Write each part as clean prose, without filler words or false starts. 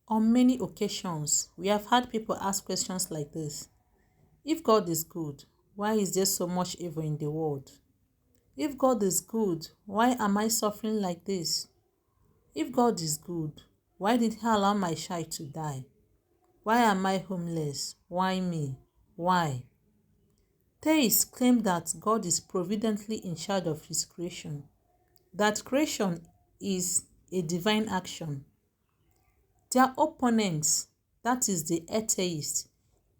On many occasions, we have had people ask questions like this. If God is good, why is there so much evil in the world? If God is good, why am I suffering like this? If God is good, why did He allow my child to die? Why am I homeless? Why me? Why? Theists claim that God is providently in charge of His creation, that creation is a divine action. Their opponents, that is the atheists,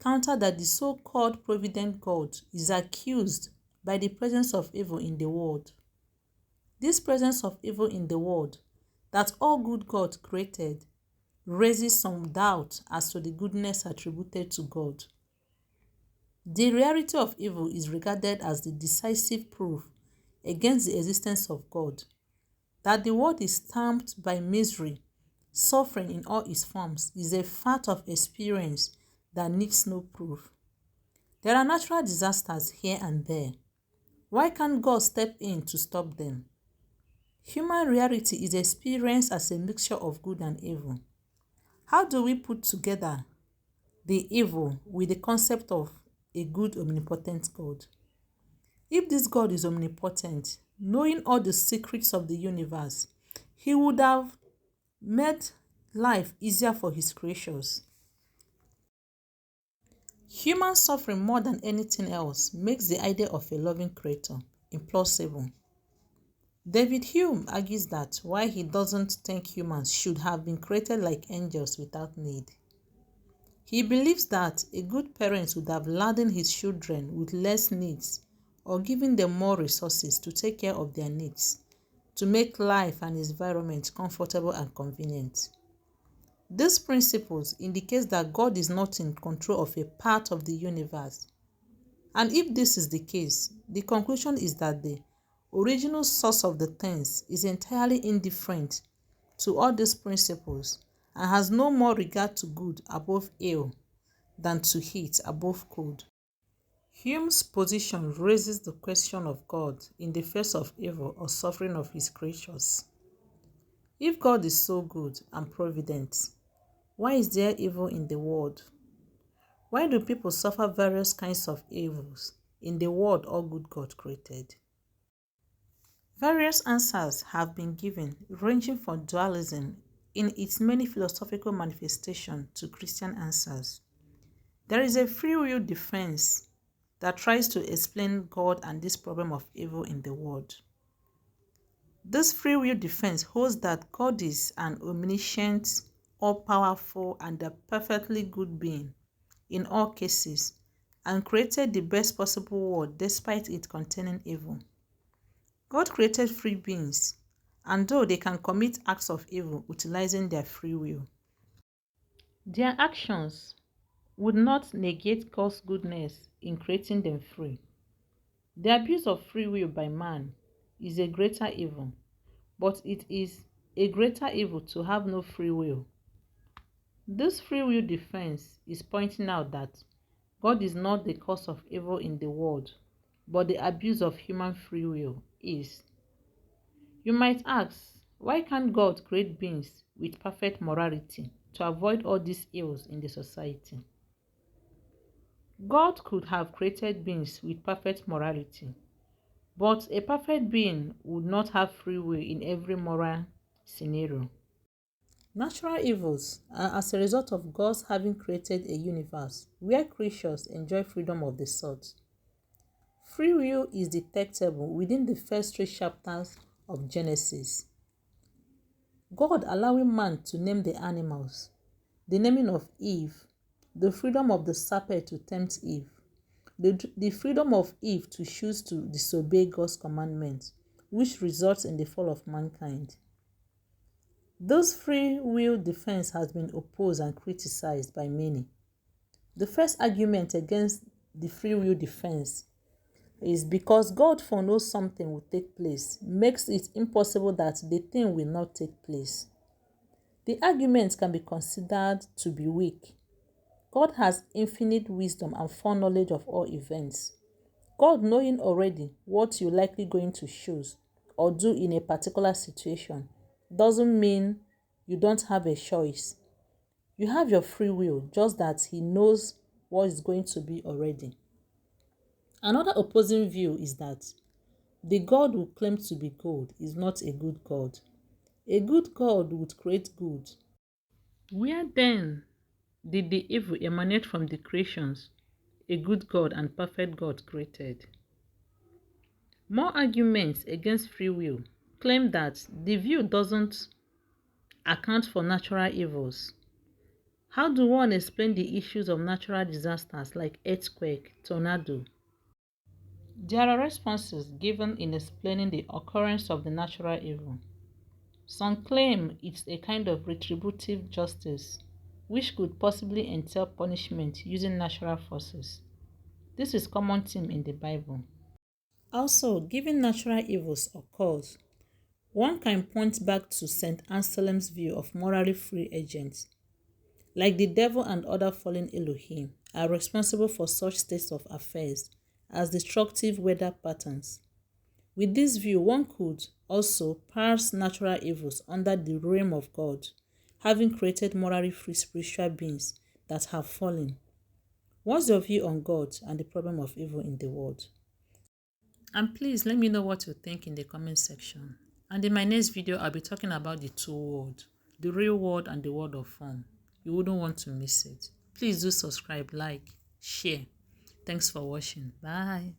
counter that the so-called provident God is accused by the presence of evil in the world. This presence of evil in the world that all good God created raises some doubt as to the goodness attributed to God. The reality of evil is regarded as the decisive proof against the existence of God, that the world is stamped by misery, suffering in all its forms is a fact of experience that needs no proof. There are natural disasters here and there. Why can't God step in to stop them? Human reality is experienced as a mixture of good and evil. How do we put together the evil with the concept of a good omnipotent God? If this God is omnipotent, knowing all the secrets of the universe, He would have made life easier for His creatures. Human suffering more than anything else makes the idea of a loving creator implausible. David Hume argues that why he doesn't think humans should have been created like angels without need. He believes that a good parent would have laden his children with less needs or given them more resources to take care of their needs, to make life and environment comfortable and convenient. These principles indicate that God is not in control of a part of the universe. And if this is the case, the conclusion is that the original source of the things is entirely indifferent to all these principles and has no more regard to good above ill than to heat above cold. Hume's position raises the question of God in the face of evil or suffering of His creatures. If God is so good and provident, why is there evil in the world? Why do people suffer various kinds of evils in the world all good God created? Various answers have been given, ranging from dualism in its many philosophical manifestations to Christian answers. There is a free will defense that tries to explain God and this problem of evil in the world. This free will defense holds that God is an omniscient, all-powerful, and a perfectly good being in all cases, and created the best possible world despite it containing evil. God created free beings, and though they can commit acts of evil utilizing their free will, their actions would not negate God's goodness in creating them free. The abuse of free will by man is a greater evil, but it is a greater evil to have no free will. This free will defense is pointing out that God is not the cause of evil in the world, but the abuse of human free will is. You might ask, why can't God create beings with perfect morality to avoid all these ills in the society? God could have created beings with perfect morality, but a perfect being would not have free will in every moral scenario. Natural evils are as a result of God's having created a universe where creatures enjoy freedom of the sort. Free will is detectable within the first three chapters of Genesis. God allowing man to name the animals, the naming of Eve, the freedom of the serpent to tempt Eve, the freedom of Eve to choose to disobey God's commandments, which results in the fall of mankind. This free will defense has been opposed and criticized by many. The first argument against the free will defense is because God foreknows something will take place, makes it impossible that the thing will not take place. The argument can be considered to be weak. God has infinite wisdom and foreknowledge of all events. God knowing already what you're likely going to choose or do in a particular situation doesn't mean you don't have a choice. You have your free will, just that he knows what is going to be already. Another opposing view is that the God who claims to be good is not a good God. A good God would create good. Where then did the evil emanate from the creations a good God and perfect God created? More arguments against free will claim that the view doesn't account for natural evils. How do one explain the issues of natural disasters like earthquake, tornado? There are responses given in explaining the occurrence of the natural evil. Some claim it's a kind of retributive justice, which could possibly entail punishment using natural forces. This is a common theme in the Bible. Also, given natural evils occurs, one can point back to St. Anselm's view of morally free agents, like the devil and other fallen Elohim, are responsible for such states of affairs as destructive weather patterns. With this view, one could also parse natural evils under the realm of God, having created morally free spiritual beings that have fallen. What's your view on God and the problem of evil in the world? And please let me know what you think in the comment section. And in my next video, I'll be talking about the two worlds, the real world and the world of form. You wouldn't want to miss it. Please do subscribe, like, share. Thanks for watching. Bye.